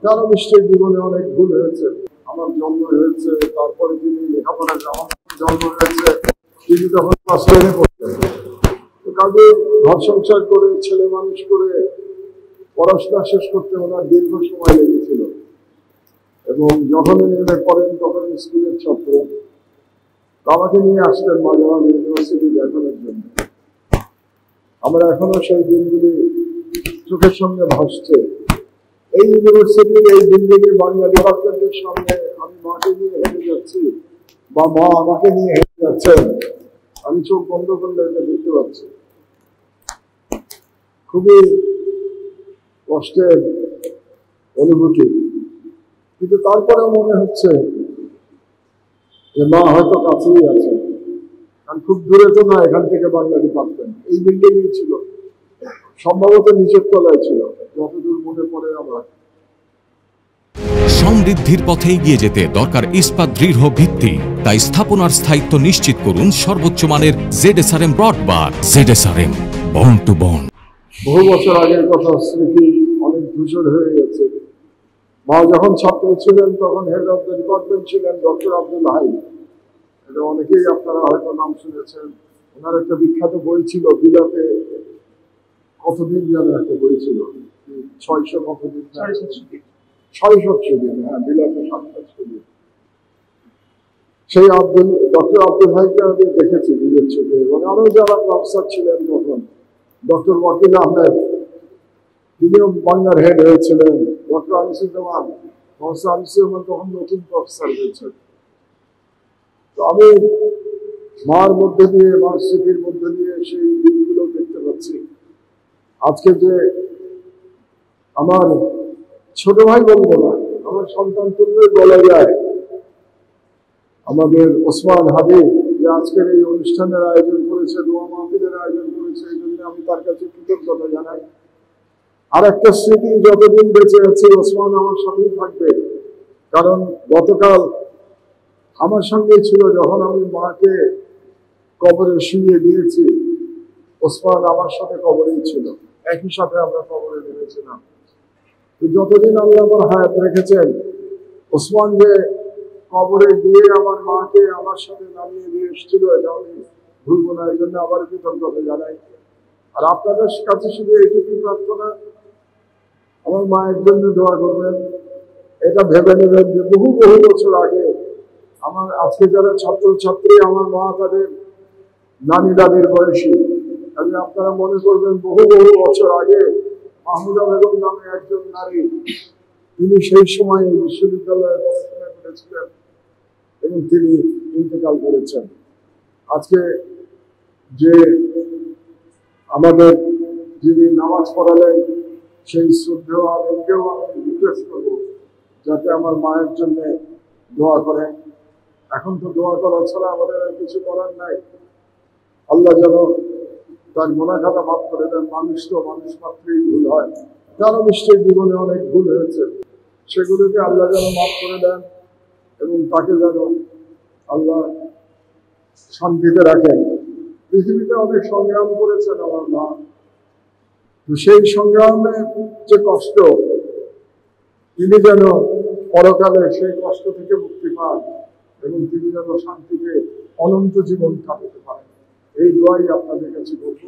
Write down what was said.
কারো নিশ্চয়ই জীবনে অনেক ভুল হয়েছে। আমার জন্ম হয়েছে, তারপরে তিনি লেখাপড়া, আমার জন্ম হয়েছে তিনি তখন ক্লাস 10-এ পড়তেন। কাজে ঘর সংসার করে ছেলে মানুষ করে পড়াশোনা শেষ করতে ওনার দীর্ঘ সময় লেগেছিল। এবং যখন এমএ পড়েন তখন স্কুলের ছাত্র আমাকে নিয়ে আসতেন মাঝে মাঝে ইউনিভার্সিটি দেখানোর জন্য। আমরা এখনো সেই দিনগুলি চোখের সঙ্গে ভাসছে। এই ইউনিভার্সিটির এই বিল্ডিং এ বাংলা ডিপার্টমেন্টের সামনে আমি মাকে নিয়ে হেঁটে যাচ্ছি বা মা আমাকে নিয়ে হেঁটে যাচ্ছেন, আমি চোখ বন্ধ করলে এটা দেখতে পাচ্ছি। খুবই কষ্টের অনুভূতি, কিন্তু তারপরে মনে হচ্ছে যে মা হয়তো কাছেই আছে। কারণ খুব দূরে তো না এখান থেকে বাংলা ডিপার্টমেন্ট, এই বিল্ডিংই ছিল, সম্ভবত নিচের তলায় ছিল যতদূর মনে পড়ে আমার। সমৃদ্ধির পথে এগিয়ে যেতে দরকার ইস্পাত দৃঢ় ভিত্তি। তাই স্থাপনার স্থায়িত্ব নিশ্চিত করুন সর্বোচ্চ মানের ZSRM broadband. ZSRM, bond to bond. বহু বছর আগের কথা, স্মৃতি অনেক ধূসর হয়ে গেছে। মা যখন ছাত্র ছিলেন তখন হেড অফ দ্য ডিপার্টমেন্ট ছিলেন ডক্টর আব্দুল হাই। এটা অনেকেই আপনারা হয়তো নাম শুনেছেন। ওনার একটা বিখ্যাত বই ছিল বিলাতে কতদিন যেন একটা বই ছিল, 600 কতদিন, 600 দিন, হ্যাঁ বিলাতে 700 দিন। সেই ডক্টর আব্দুল হাইকে আমি দেখেছি নিজের চোখে, এবং আরো যারা প্রফেসর ছিলেন তখন, ডক্টর ওয়াকিল আহমেদ তিনিও বাংলার হেড হয়েছিলেন, ডক্টর আনিসুজ্জামান, প্রফেসর আনিসুজ্জামান তখন নতুন প্রফেসর হয়েছেন। তো আমি মার মধ্যে দিয়ে, মার স্মৃতির মধ্যে দিয়ে সেই দিনগুলো দেখতে পাচ্ছি। আজকে যে আমার ছোট ভাই বলবো না, আমার সন্তান তুল্যই বলা যায়, আমাদের ওসমান হাবিব, যে আজকের এই অনুষ্ঠানের আয়োজন করেছে, দোয়া মাহফিলের আয়োজন করেছে, এই জন্য আমি তার কাছে কৃতজ্ঞতা জানাই। আর একটা স্মৃতি, যতদিন বেঁচে আছে ওসমান আমার সঙ্গেই থাকবে। কারণ গতকাল আমার সঙ্গেই ছিল যখন আমি মাকে কবরে শুইয়ে দিয়েছি, ওসমান আমার সাথে কবরেই ছিল, একই সাথে আমরা কবরে নেমেছিলাম। যতদিন আল্লাহ আমার হায়াত রেখেছেন, ওসমান যে কবরে দিয়ে আমার মাকে আমার সাথে নামিয়ে দিয়ে এসেছিল, এটা আমি ভুলবো না। এই জন্য আবার কৃতজ্ঞতা জানাই। আর আপনাদের কাছে শুধু এইটুকুই প্রার্থনা, আমার মায়ের জন্য দোয়া করবেন। এটা ভেবে নেবেন যে বহু বহু বছর আগে আমার, আজকে যারা ছাত্রছাত্রী, আমার মা তাদের নানি দাদির বয়সী, আমি আপনারা মনে করবেন বহু বহু বছর আগে মাহমুদা বেগম নামে একজন নারী, তিনি সেই সময় বিশ্ববিদ্যালয়ে পড়াশোনা করেছিলেন এবং তিনি ইন্তেকাল করেছেন। আজকে যে আমাদের যিনি নামাজ পড়ালেন, সেই শ্রদ্ধেয় আলমকেও আমি রিকোয়েস্ট করবো যাতে আমার মায়ের জন্য দোয়া করেন। এখন তো দোয়া করা ছাড়া আমাদের আর কিছু করার নাই। আল্লাহ যেন তার গুনাহ খাতা মাফ করে দেন। মানুষ তো মানুষ মাত্রই ভুল হয়, কারো নিশ্চয়ই জীবনে অনেক ভুল হয়েছে, সেগুলোকে আল্লাহ যেন মাফ করে দেন এবং তাকে যেন আল্লাহ শান্তিতে রাখেন। পৃথিবীতে অনেক সংগ্রাম করেছেন আমার মা, তো সেই সংগ্রামে যে কষ্ট, তিনি যেন পরকালে সেই কষ্ট থেকে মুক্তি পান এবং তিনি যেন শান্তিতে অনন্ত জীবন কাটাতে পারেন, এই দোয়াই আপনাদের কাছে করব।